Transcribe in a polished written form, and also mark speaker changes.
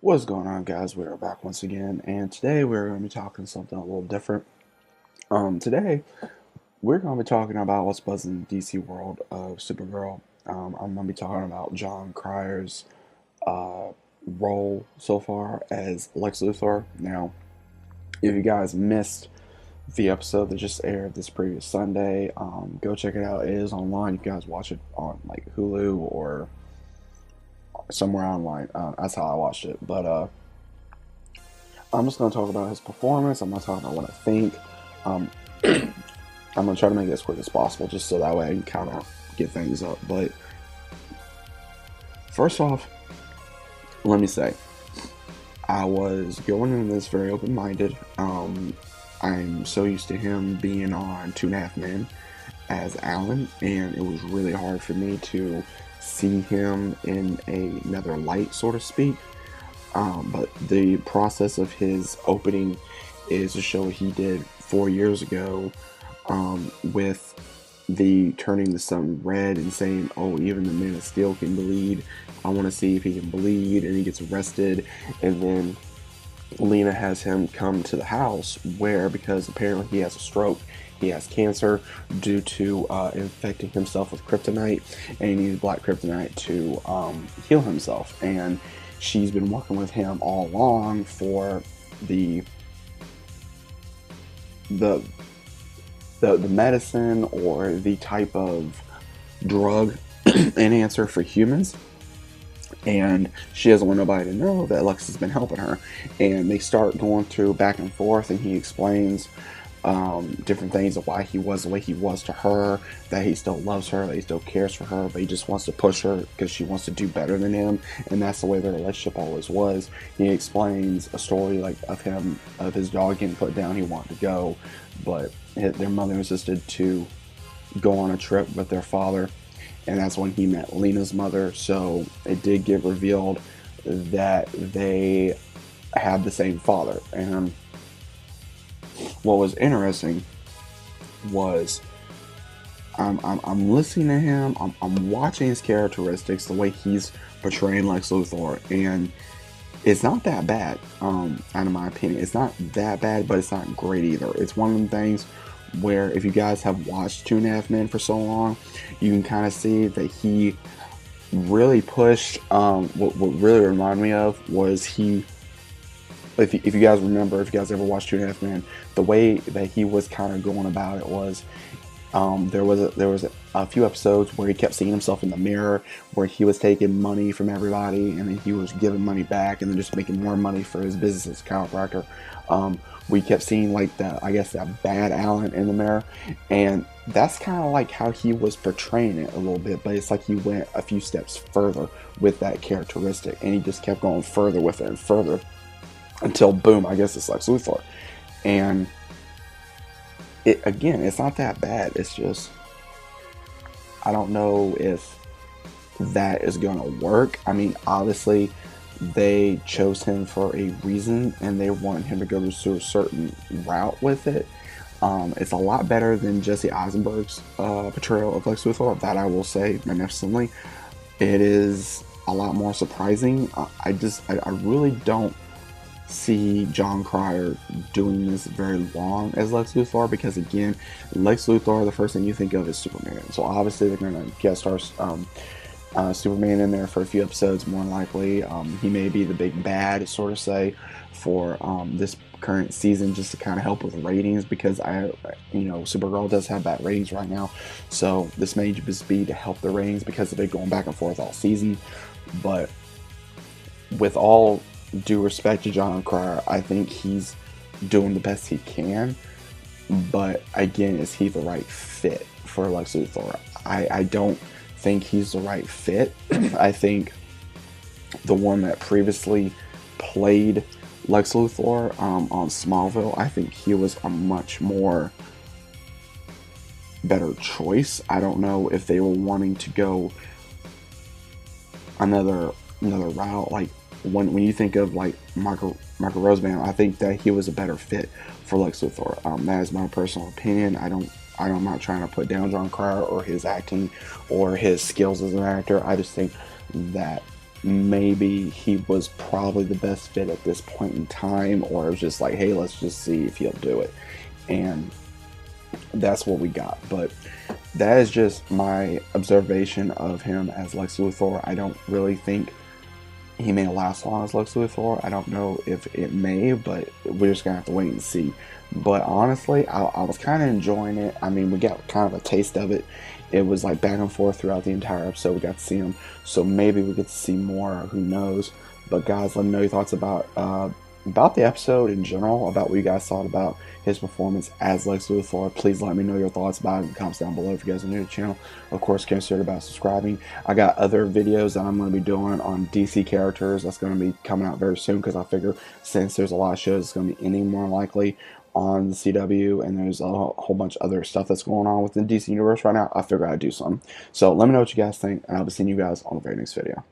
Speaker 1: What's going on, guys? We are back once again, and today we're going to be talking something a little different. Today we're going to be talking about what's buzzing in the DC world of Supergirl. I'm going to be talking about John Cryer's uh, role so far as Lex Luthor. Now, if you guys missed the episode that just aired this previous Sunday, go check it out. It is online. You guys watch it on like Hulu or somewhere online. That's how I watched it, but. I'm just going to talk about his performance. I'm going to talk about what I think. Um, I'm going to try to make it as quick as possible just so that way I can kind of get things up. But first off, let me say, I was going into this very open-minded. I'm so used to him being on Two and a Half Men as Alan, and it was really hard for me to see him in another light, so to speak. But the process of his opening is a show he did 4 years ago with the turning the sun red and saying, oh, even the Man of Steel can bleed. I want to see if he can bleed, and he gets arrested. And then Lena has him come to the house where, because apparently he has a stroke, he has cancer due to infecting himself with kryptonite, and he needs black kryptonite to heal himself. And she's been working with him all along for the medicine or the type of drug enhancer for humans. And she doesn't want nobody to know that Lex has been helping her. And they start going through back and forth, and he explains different things of why he was the way he was to her, that he still loves her, that he still cares for her, but he just wants to push her because she wants to do better than him, and that's the way their relationship always was. He explains a story like of his dog getting put down. He wanted to go, but their mother insisted to go on a trip with their father, and that's when he met Lena's mother. So it did get revealed that they had the same father. And what was interesting was I'm listening to him, I'm watching his characteristics, the way he's portraying Lex Luthor, and it's not that bad, out of my opinion. It's not that bad, but it's not great either. It's one of them things where if you guys have watched Two and a Half Men for so long, you can kind of see that he really pushed, what really reminded me of was if you guys remember, if you guys ever watched Two and a Half Men, the way that he was kind of going about it was, there was a few episodes where he kept seeing himself in the mirror, where he was taking money from everybody, and then he was giving money back, and then just making more money for his business as a chiropractor. We kept seeing like that bad Alan in the mirror, and that's kind of like how he was portraying it a little bit, but it's like he went a few steps further with that characteristic, and he just kept going further with it and further until boom, I guess it's Lex Luthor. And it's not that bad. It's just, I don't know if that is gonna work. I mean, obviously they chose him for a reason, and they wanted him to go through a certain route with it. It's a lot better than Jesse Eisenberg's portrayal of Lex Luthor, that I will say magnificently. It is a lot more surprising. I really don't see John Cryer doing this very long as Lex Luthor, because again, Lex Luthor, the first thing you think of is Superman. So obviously they're going to guest star Superman in there for a few episodes, more than likely. He may be the big bad, sort of say, for this current season, just to kind of help with ratings, because Supergirl does have bad ratings right now. So this may just be to help the ratings because of it going back and forth all season. But with all due respect to John Cryer, I think he's doing the best he can. But again, is he the right fit for Lex Luthor? I don't think he's the right fit. I think the one that previously played Lex Luthor on Smallville, I think he was a much more better choice. I don't know if they were wanting to go another route. Like when you think of like Michael Roseman, I think that he was a better fit for Lex Luthor. That is my personal opinion. I'm not trying to put down John Cryer or his acting or his skills as an actor. I just think that maybe he was probably the best fit at this point in time, or it was just like, hey, let's just see if he'll do it. And that's what we got. But that is just my observation of him as Lex Luthor. I don't really think he may last long as Lex Luthor. I don't know if it may, but we're just gonna have to wait and see. But honestly, I was kind of enjoying it. I mean, we got kind of a taste of it. It was like back and forth throughout the entire episode. We got to see him, so maybe we get to see more. Who knows? But guys, let me know your thoughts about the episode in general, about what you guys thought about his performance as Lex Luthor. Please let me know your thoughts about it in the comments down below. If you guys are new to the channel, of course, consider about subscribing. I got other videos that I'm going to be doing on DC characters that's going to be coming out very soon, because I figure since there's a lot of shows it's going to be ending more likely on the CW, and there's a whole bunch of other stuff that's going on within the DC universe right now, I figure I'd do some. So let me know what you guys think, and I'll be seeing you guys on the very next video.